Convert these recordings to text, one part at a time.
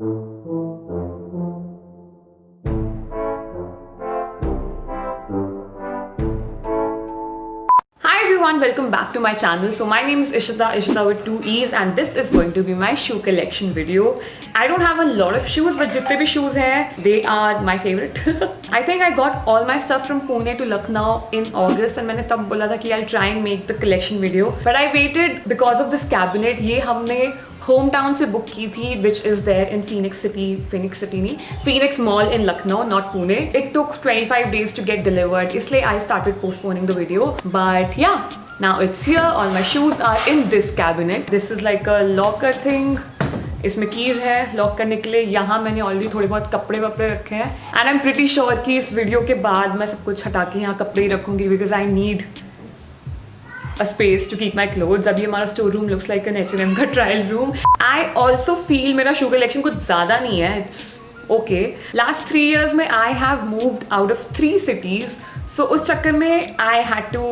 Hi everyone, welcome back to my channel. So my name is Ishita with two E's, and this is going to be my shoe collection video. I don't have a lot of shoes, but jitne bhi shoes hain, they are my favorite. I think I got all my stuff from Pune to Lucknow in August, and मैंने तब बोला था कि I'll try and make the collection video. But I waited because of this cabinet. ये हमने hometown से book की थी, which is there in Phoenix Mall in Lucknow, not Pune. It took 25 days to get delivered, इसलिए I started postponing the video. But yeah, now it's here. All my shoes are in this cabinet. This is like a locker thing. इसमें keys है lock करने के लिए. यहाँ मैंने already थोड़े बहुत कपड़े वपड़े रखे हैं, and I am pretty sure कि इस वीडियो के बाद मैं सब कुछ हटा के यहाँ कपड़े ही रखूँगी, because I need a space to keep my clothes. अभी हमारा store room looks like an H&M का trial room. I also feel मेरा शू कलेक्शन कुछ ज़्यादा नहीं है. It's okay. Last 3 years में I have moved out of 3 cities. So उस चक्कर में I had to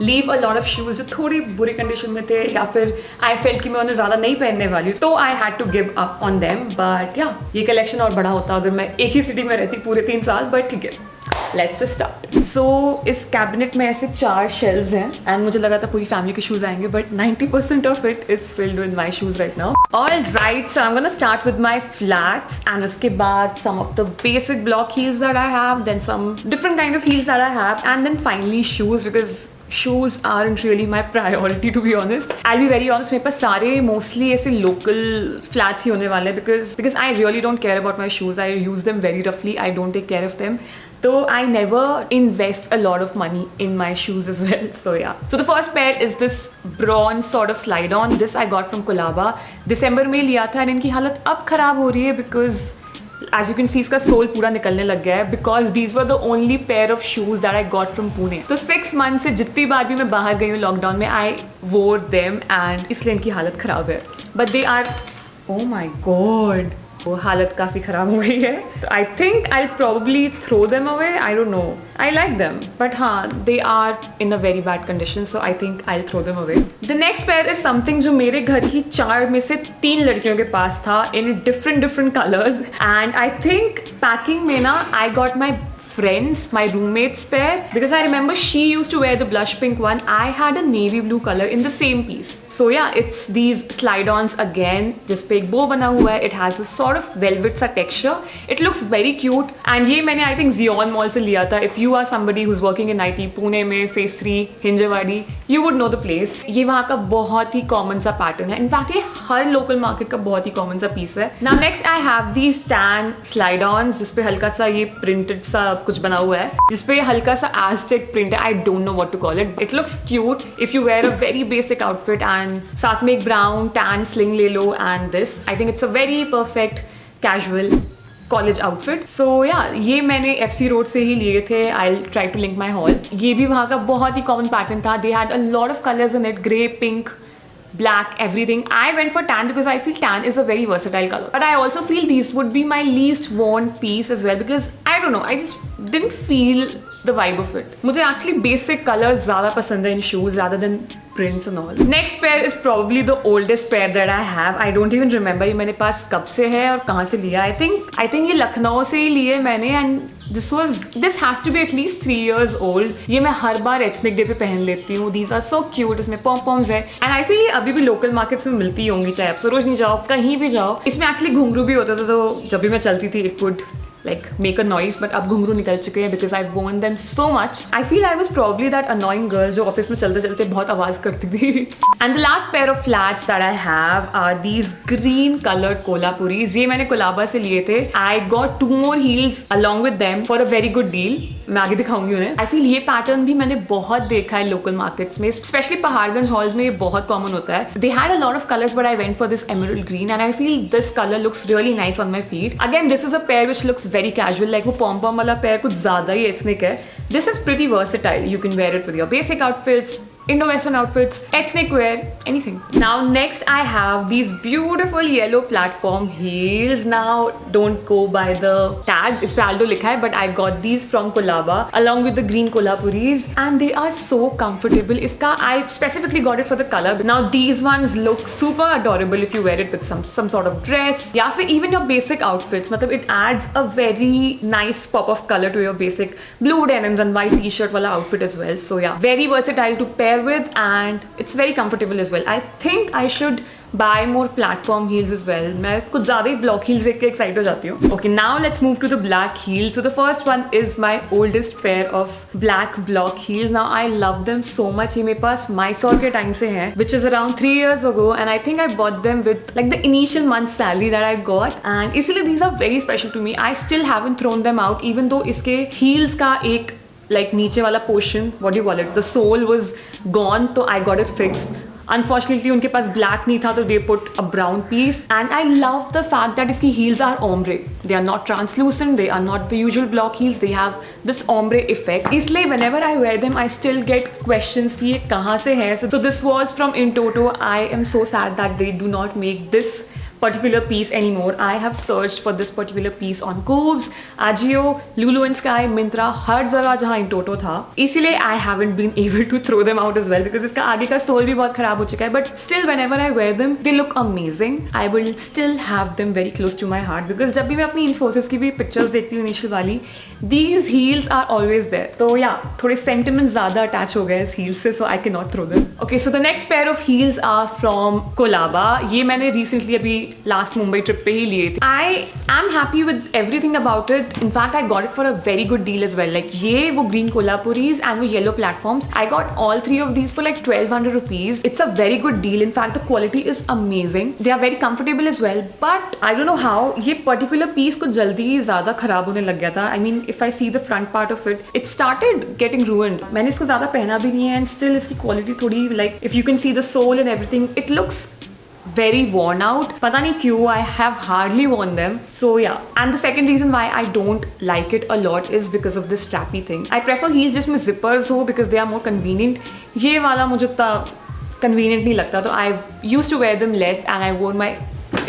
leave a lot of shoes जो थोड़ी बुरी कंडीशन में थे, या फिर I felt कि मैं उन्हें ज़्यादा नहीं पहनने वाली हूँ, तो I had to give up on them. But yeah, ये कलेक्शन और बड़ा होता अगर मैं एक ही सिटी में रहती पूरे 3 साल. बट ठीक है, लेट्स जस्ट स्टार्ट. सो इस कैबिनेट में ऐसे 4 शेल्व्स हैं, एंड मुझे लगा था पूरी फैमिली के शूज आएंगे, but 90% of it is filled with my shoes right now. All right, so I am gonna start with my flats, and उसके बाद some of the basic block heels that I have, then some different kind of heels that I have, and then finally shoes, because shoes aren't really my priority to be honest. I'll be very honest, मेरे पास सारे mostly ऐसे local flats ही होने वाले हैं, because I really don't care about my shoes. I use them very roughly. I don't take care of them. So I never invest a lot of money in my shoes as well. So yeah. So the first pair is this bronze sort of slide on. This I got from Colaba. December में लिया था, and इनकी हालत अब खराब हो रही है because as you can see इसका सोल पूरा निकलने लग गया है, because these were the only pair of shoes that I got from Pune. तो 6 months से जितनी बार भी मैं बाहर गई हूँ लॉकडाउन में, I wore them, and इसलिए इनकी हालत ख़राब है. But they are, oh my god, वो हालत काफ़ी ख़राब हो गई है. तो I think I'll probably throw them away. I don't know. I like them, but हाँ, they are in a very bad condition, so I think I'll throw them away. The next pair is something जो मेरे घर की 4 में से 3 लड़कियों के पास था, in different colors, and I think packing में ना I got my friends, my roommate's pair, because I remember she used to wear the blush pink one. I had a navy blue color in the same piece. So yeah, it's these slide-ons again, जिस पे एक bow बना हुआ है. It has a sort of velvet सा texture. It looks very cute. And ये मैंने I think Zion Mall से लिया था. If you are somebody who's working in IT, Pune में Phase 3, Hinjewadi, you would know the place. ये वहाँ का बहुत ही common सा pattern है. In fact, ये हर local market का बहुत ही common सा piece है. Now next I have these tan slide-ons, जिस पे हल्का सा ये printed सा कुछ बना हुआ है, जिस पे हल्का सा Aztec print है. I don't know what to call it. It looks cute if you wear a very basic outfit, and साथ में एक brown tan sling ले लो, and this. I think it's a very perfect casual college outfit. So yeah, ये मैंने FC Road से ही लिए थे. I'll try to link my haul. ये भी वहाँ का बहुत ही common pattern था. They had a lot of colors in it, grey, pink, black, everything. I went for tan because I feel tan is a very versatile color. But I also feel these would be my least worn piece as well, because I don't know, I just didn't feel the vibe of it. मुझे actually basic colors ज़्यादा पसंद है in shoes rather than prints and all. Next pair is probably the oldest pair that I have. I don't even remember ये मेरे पास कब से है और कहाँ से लिया. I think ये लखनऊ से ही लिए मैंने, and this has to be at least 3 years old. ये मैं हर बार ethnic day पे पहन लेती हूँ. These are so cute. इसमें pom-poms है, and I feel ये अभी भी local markets में मिलती होंगी, चाहे आप सरोजनी जाओ, कहीं भी जाओ. इसमें actually घुंघरू भी होता था, तो जब भी मैं चलती थी it would like make a noise, but अब घुंघरू निकल चुके हैं because I've worn them so much. I feel I was probably that annoying girl जो ऑफिस में चलते चलते बहुत आवाज करती थी. And the last pair of flats that I have are these green colored Kolhapuris. ये मैंने कोलाबा से लिए थे. I got 2 more heels along with them for a very good deal. मैं आगे दिखाऊंगी उन्हें. I feel ये पैटर्न भी मैंने बहुत देखा है लोकल मार्केट्स में, स्पेशली पहाड़गंज हॉल्स में ये बहुत कॉमन होता है. They had a lot of colors, but I went for this emerald green, and I feel this color looks really nice on my feet. Again, this is a pair which looks very casual, like वो pom-pom वाला pair कुछ ज़्यादा ही ethnic है. This is pretty versatile. You can wear it with your basic outfits, Indo-Western outfits, ethnic wear, anything. Now next I have these beautiful yellow platform heels. Now don't go by the tag, इस पे Aldo लिखा है, but I got these from Colaba along with the green Kolhapuris and they are so comfortable. इसका I specifically got it for the color. Now these ones look super adorable if you wear it with some sort of dress या फिर even your basic outfits. मतलब it adds a very nice pop of color to your basic blue denims and white t-shirt वाला outfit as well. So yeah, very versatile to pair with and it's very comfortable as well. I think I should buy more platform heels as well. मैं कुछ ज़्यादा ही block heels देख के excited हो जाती हूँ. Okay, now let's move to the black heels. So the first one is my oldest pair of black block heels. Now I love them so much. ये मेरे पास Mysore के time से हैं, which is around 3 years ago, and I think I bought them with like the initial month salary that I got, and इसलिए these are very special to me. I still haven't thrown them out, even though इसके heels का एक like नीचे वाला portion, what do you call it, the sole was gone, तो I got it fixed. Unfortunately उनके पास black नहीं था तो they put a brown piece and I love the fact that इसकी heels are ombre. They are not translucent, they are not the usual block heels, they have this ombre effect. इसलिए whenever I wear them I still get questions कि ये कहाँ से है. So this was from Intoto. I am so sad that they do not make this particular piece anymore. I have searched for this particular piece on Coves, Ajio, Lulu and Sky, Myntra, हर जगह जहाँ Intoto था. इसीलिए I haven't been able to throw them out as well because इसका आगे का sole भी बहुत खराब हो चुका है. But still whenever I wear them, they look amazing. I will still have them very close to my heart because जब भी मैं अपनी Infosys की भी pictures देखती हूँ initial वाली, these heels are always there. तो yeah, थोड़े sentiments ज़्यादा attach हो गए इस heels से, so I cannot throw them. Okay, so the next pair of heels are from Colaba. ये मैंने recently अभी लास्ट मुंबई ट्रिप पे ही लिए थे. I am happy with everything about it. In fact I got it for a very good deal as well. Like ये वो green Kolhapuris and वो yellow platforms, I got all 3 of these for like 1200 rupees. It's a very good deal. In fact the quality is amazing. They are very comfortable as well. But I don't know how ये particular piece कुछ जल्दी ही ज्यादा खराब होने लग गया था. I mean if I see the front part of it, it started getting ruined. मैंने इसको ज्यादा पहना भी नहीं है एंड स्टिल इसकी क्वालिटी थोड़ी like if you can see the sole and everything, it looks very worn out. पता नहीं क्यों, I have hardly worn them. So yeah, and the second reason why I don't like it a lot is because of this strappy thing. I prefer heels जिसमें zippers हो because they are more convenient. ये वाला मुझे उतना convenient नहीं लगता, तो I used to wear them less and I wore my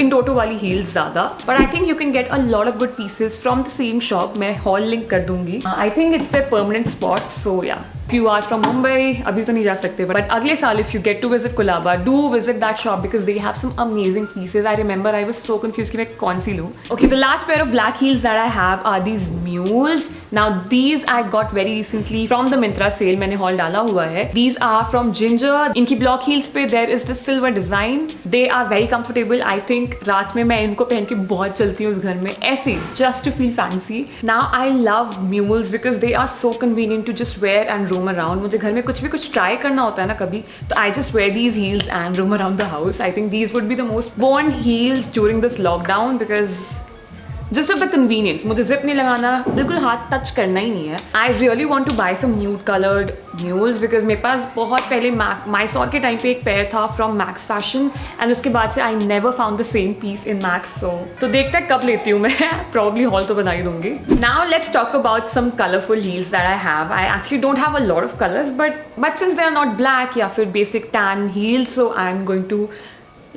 Intoto वाली heels ज़्यादा. But I think you can get a lot of good pieces from the same shop. मैं haul link कर दूँगी. I think it's their permanent spot. So yeah. If you are from Mumbai, अभी तो नहीं जा सकते, but अगले साल if you get to visit Colaba, do visit that shop because they have some amazing pieces. I remember I was so confused कि मैं कौन सी लूँ. Okay, the last pair of black heels that I have are these mules. Now these I got very recently from the Myntra sale. मैंने haul डाला हुआ है. These are from Ginger. इनकी block heels पे there is this silver design. They are very comfortable. I think रात में मैं इनको पहन के बहुत चलती हूँ उस घर में ऐसे just to feel fancy. Now I love mules because they are so convenient to just wear and roam around. मुझे घर में कुछ ट्राई करना होता है ना कभी, तो I just wear these heels and roam around the house. I think these would be the most worn heels during this lockdown because just of the convenience. मुझे zip नहीं लगाना, बिल्कुल हाथ टच करना ही नहीं है. I really want to buy some nude colored mules because मेरे पास बहुत पहले Mysore के टाइम पे एक पेयर था from Max Fashion and उसके बाद से I never found the same piece in Max. तो देखते हैं कब लेती हूँ मैं. Probably haul तो बना ही दूँगी. Now let's talk about some colorful heels that I have. I actually don't have a lot of colors, but since they are not black या फिर basic tan heels, so I'm going to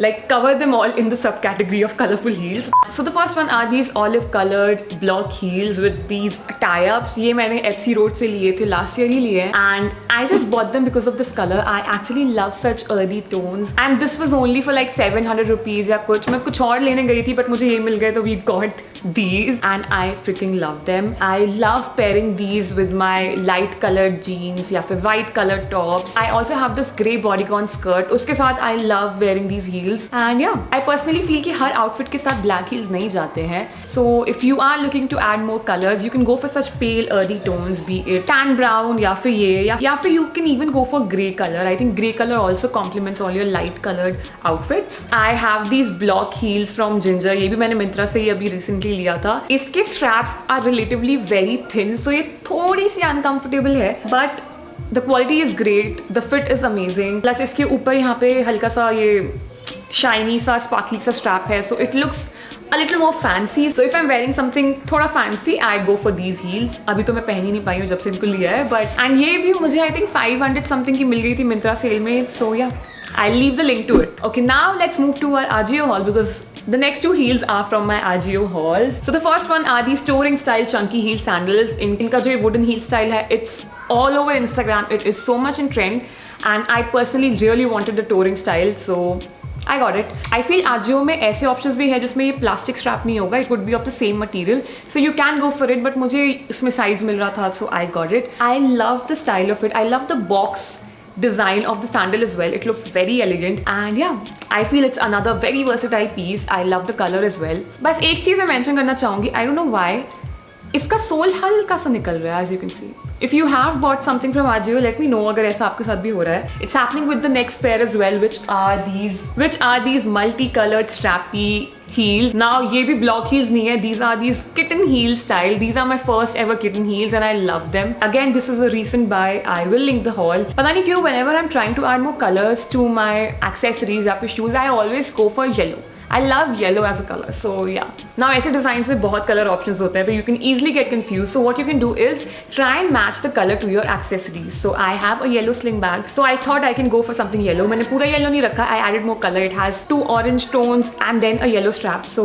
like cover them all in the subcategory of colorful heels. So the first one are these olive colored block heels with these tie-ups. ये मैंने FC Road से लिए थे, last year ही लिए, and I just bought them because of this color. I actually love such earthy tones and this was only for like 700 rupees या कुछ. मैं कुछ और लेने गई थी but मुझे ये मिल गए तो we got these and I freaking love them. I love pairing these with my light colored jeans या फिर white colored tops. I also have this grey bodycon skirt. उसके साथ I love wearing these heels and yeah, I personally feel कि हर outfit के साथ black heels नहीं जाते हैं. So if you are looking to add more colors, you can go for such pale earthy tones, be it tan brown या फिर ये या फिर you can even go for grey color. I think grey color also complements all your light colored outfits. I have these block heels from Ginger. ये भी मैंने Myntra से ही अभी recently लिया था. इसके straps are relatively very thin, so ये थोड़ी सी uncomfortable है, but the quality is great, the fit is amazing. Plus इसके ऊपर यहाँ पे हल्का सा ये shiny सा sparkly सा strap है, so it looks a little more fancy. So if I'm wearing something थोड़ा fancy, I go for these heels. अभी तो मैं पहन ही नहीं पाई हूँ जब से इनको लिया है, but and ये भी मुझे I think 500 something की मिल गई थी Myntra sale में. So yeah, I'll leave the link to it. Okay, now let's move to our Ajio haul because the next two heels are from my Ajio haul. So the first one are these touring style chunky heel sandals. इनका जो ये wooden heel style है, it's all over Instagram. It is so much in trend, and I personally really wanted the touring style, so I got it. I feel Ajio में ऐसे options भी है जिसमें ये plastic strap नहीं होगा. It would be of the same material, so you can go for it. But मुझे इसमें size मिल रहा था, so I got it. I love the style of it. I love the box design of the sandal as well. It looks very elegant, and yeah, I feel it's another very versatile piece. I love the color as well. बस एक चीज़ मैं mention करना चाहूँगी. I don't know why इसका soul हल्का सा निकल रहा है, as you can see. If you have bought something from Ajio, let me know अगर ऐसा आपके साथ भी हो रहा है. It's happening with the next pair as well, which are these multicolored strappy heels. Now ये भी block heels नहीं है. These are these kitten heel style. These are my first ever kitten heels, and I love them. Again, this is a recent buy. I will link the haul. पता नहीं क्यों whenever I'm trying to add more colors to my accessories या फिर shoes, I always go for yellow. I love yellow as a color, so yeah. Now ऐसे designs में बहुत color options होते हैं, तो you can easily get confused. So what you can do is try and match the color to your accessories. So I have a yellow sling bag, so I thought I can go for something yellow. मैंने पूरा yellow नहीं रखा, I added more color. It has 2 orange tones and then a yellow strap. So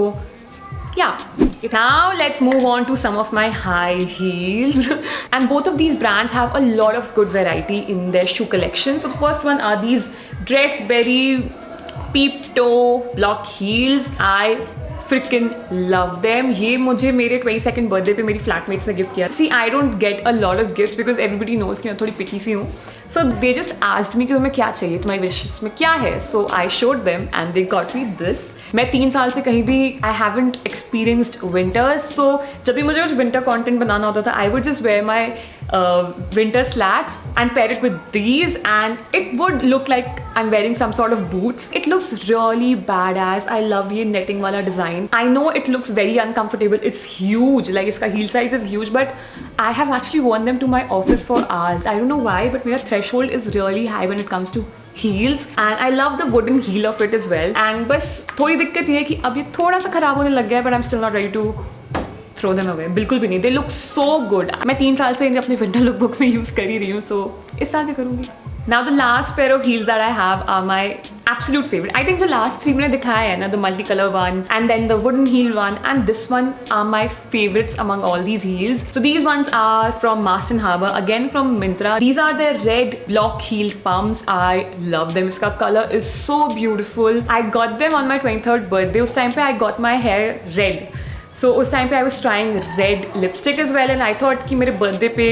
yeah. Now let's move on to some of my high heels. And both of these brands have a lot of good variety in their shoe collection. So the first one are these Dressberry peep toe block heels. I freaking love them. ये मुझे मेरे 22nd birthday पे मेरी flatmates ने gift किया. See, I don't get a lot of gifts because everybody knows कि मैं थोड़ी पिकी सी हूँ. So they just asked me कि तुम्हें क्या चाहिए, तुम्हारी wishes में क्या है. So I showed them and they got me this. मैं 3 साल से कहीं भी I haven't experienced winters, so जब भी मुझे कुछ winter content बनाना होता था, I would just wear my winter slacks and pair it with these, and it would look like I'm wearing some sort of boots. It looks really badass. I love ये netting वाला design. I know it looks very uncomfortable. It's huge. Like इसका heel size is huge, but I have actually worn them to my office for hours. I don't know why, but मेरा threshold is really high when it comes to heels, and I love the wooden heel of it as well. And बस थोड़ी दिक्कत ये है कि अब ये थोड़ा सा खराब होने लग गया है, but I'm still not ready to throw them away. बिल्कुल भी नहीं. They look so good. मैं 3 साल से इन्हें अपने winter lookbooks में use कर ही रही हूँ, so इस साल भी करूँगी. Now the last pair of heels that I have are my absolute favorite. I think the last 3 मैंने दिखाया है ना, the multicolor one and then the wooden heel one, and this one are my favorites among all these heels. So these ones are from Marston Harbour, again from Myntra. These are the red block heel pumps. I love them. इसका color is so beautiful. I got them on my 23rd birthday. उस time पे I got my hair red. So उस time पे I was trying red lipstick as well, and I thought कि मेरे birthday पे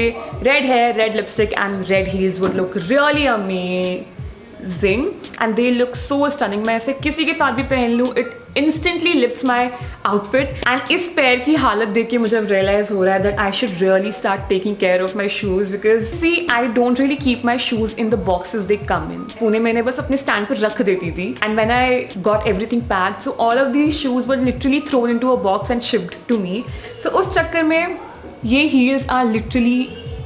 red hair, red lipstick and red heels would look really amazing, and they look so stunning. मैं ऐसे किसी के साथ भी पहन लूँ, it instantly lifts my outfit. And इस पैर की हालत देख के मुझे अब realize हो रहा है that I should really start taking care of my shoes, because see, I don't really keep my shoes in the boxes they come in. Pune मैंने बस अपने stand पर रख देती थी, and when I got everything packed, so all of these shoes were literally thrown into a box and shipped to me. So उस चक्कर में ये heels are literally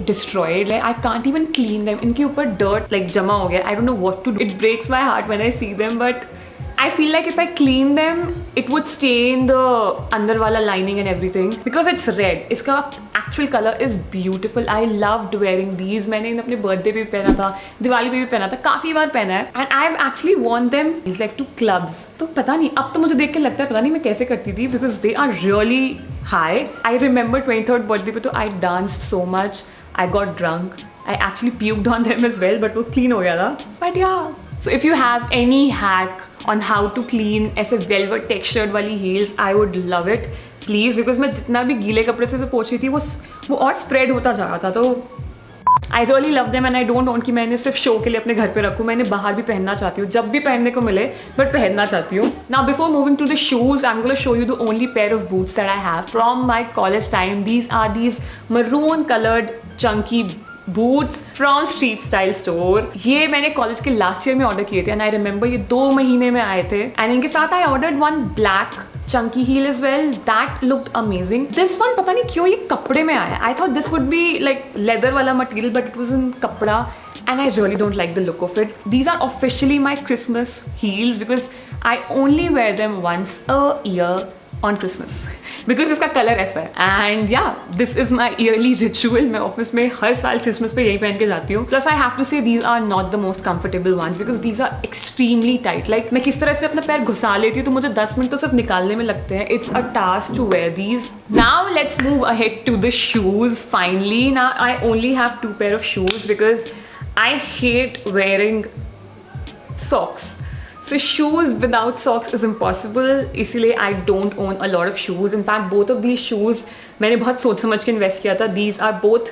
destroyed. Like I can't even clean them. इनके ऊपर dirt like जमा हो गया. I don't know what to do. It breaks my heart when I see them, but I feel like if I clean them, it would stain the अंदर वाला lining and everything because it's red. इसका actual color is beautiful. I loved wearing these. मैंने इन्हें अपने birthday पे भी पहना था, दिवाली पे भी पहना था, काफ़ी बार पहना है. And I've actually worn them like to clubs. तो पता नहीं, अब तो मुझे देख के लगता है पता नहीं मैं कैसे करती थी, because they are really high. I remember 23rd birthday पे तो I danced so much. I got drunk. I actually puked on them as well, but वो clean हो गया था. But yeah. So if you have any hack on how to clean ऐसे velvet textured वाली heels, I would love it, please, because मैं जितना भी गीले कपड़े से पोंछ रही थी वो और spread होता जा रहा था. तो I really love them, and I don't want कि मैं इन्हें सिर्फ शो के लिए अपने घर पे रखूँ. मैं इन्हें बाहर भी पहनना चाहती हूँ, जब भी पहनने को मिले, बट पहनना चाहती हूँ. Now before moving to the shoes, I'm going to show you the only pair of boots that I have from my college time. These are these maroon colored chunky boots from Street Style Store. ये मैंने college के last year में order किए थे, and I remember ये 2 महीने में आए थे. And इनके साथ I ordered one black chunky heel as well. That looked amazing. This one पता नहीं क्यों ये कपड़े में आया. I thought this would be like leather वाला material, but it was in कपड़ा, and I really don't like the look of it. These are officially my Christmas heels because I only wear them once a year on Christmas because इसका colour ऐसा है and yeah this is my yearly ritual. मैं office में हर साल Christmas पे यही पहन के जाती हूँ. Plus I have to say these are not the most comfortable ones because these are extremely tight. Like मैं किस तरह इसमें अपना पैर घुसा लेती हूँ तो मुझे 10 मिनट तो सिर्फ निकालने में लगते हैं. It's a task to wear these. Now let's move ahead to the shoes. Finally, now I only have 2 pair of shoes because I hate wearing socks. So shoes without socks is impossible. इसीलिए I don't own a lot of shoes. In fact, both of these shoes मैंने बहुत सोच समझ के invest किया था. These are both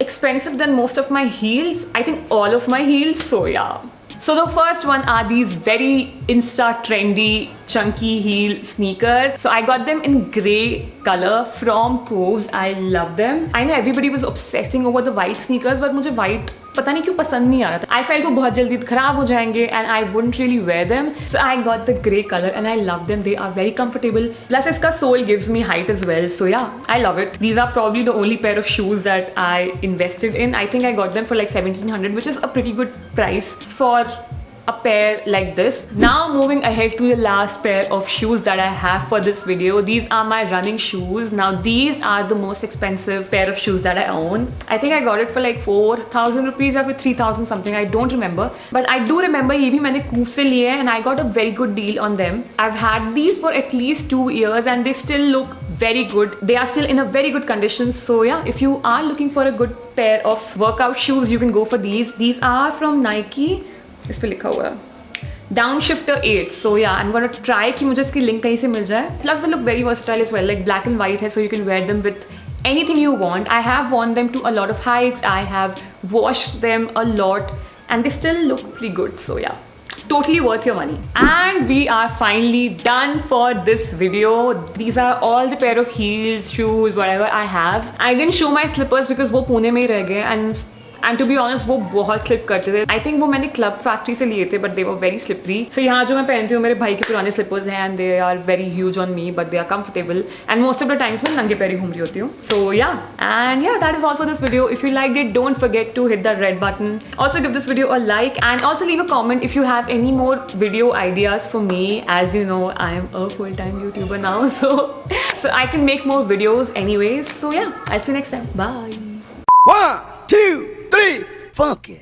expensive than most of my heels. I think all of my heels. So yeah. So the first one are these very Insta trendy chunky heel sneakers. So I got them in grey color from Coves. I love them. I know everybody was obsessing over the white sneakers, but मुझे white पता नहीं क्यों पसंद नहीं आ रहा था. I felt वो बहुत जल्दी खराब हो जाएंगे and I wouldn't really wear them. So I got the grey color and I love them. They are very comfortable. Plus इसका sole gives me height as well. So yeah, I love it. These are probably the only pair of shoes that I invested in. I think I got them for like 1700, which is a pretty good price for a pair like this. Now moving ahead to the last pair of shoes that I have for this video. These are my running shoes. Now these are the most expensive pair of shoes that I own. I think I got it for like 4,000 rupees or for 3,000 something. I don't remember. But I do remember ये भी मैंने Coove से लिए and I got a very good deal on them. I've had these for at least 2 years and they still look very good. They are still in a very good condition. So yeah, if you are looking for a good pair of workout shoes, you can go for these. These are from Nike. इस पे लिखा हुआ है Downshifter 8. So yeah, I'm gonna try कि मुझे इसकी link कहीं से मिल जाए. Plus they look very versatile as well. Like black and white है, so you can wear them with anything you want. I have worn them to a lot of hikes. I have washed them a lot, and they still look pretty good. So yeah, totally worth your money. And we are finally done for this video. These are all the pair of heels, shoes, whatever I have. I didn't show my slippers because वो पुणे में ही रह गए and to be honest वो बहुत slip करते थे. I think वो मैंने क्लब फैक्ट्री से लिए थे but they were very slippery. So यहाँ जो मैं पहनती हूँ मेरे भाई के पुराने slippers हैं and they are very huge on me but they are comfortable and most of the times मैं नंगे पैरी घूम रही होती हूँ. So yeah, and yeah, that is all for this video. If you liked it, don't forget to hit that red button. Also give this video a like and also leave a comment if you have any more video ideas for me. As you know, I am a full-time YouTuber now, so I can make more videos anyways. So yeah, I'll see you next time. Bye. 1, 2, 3, funky.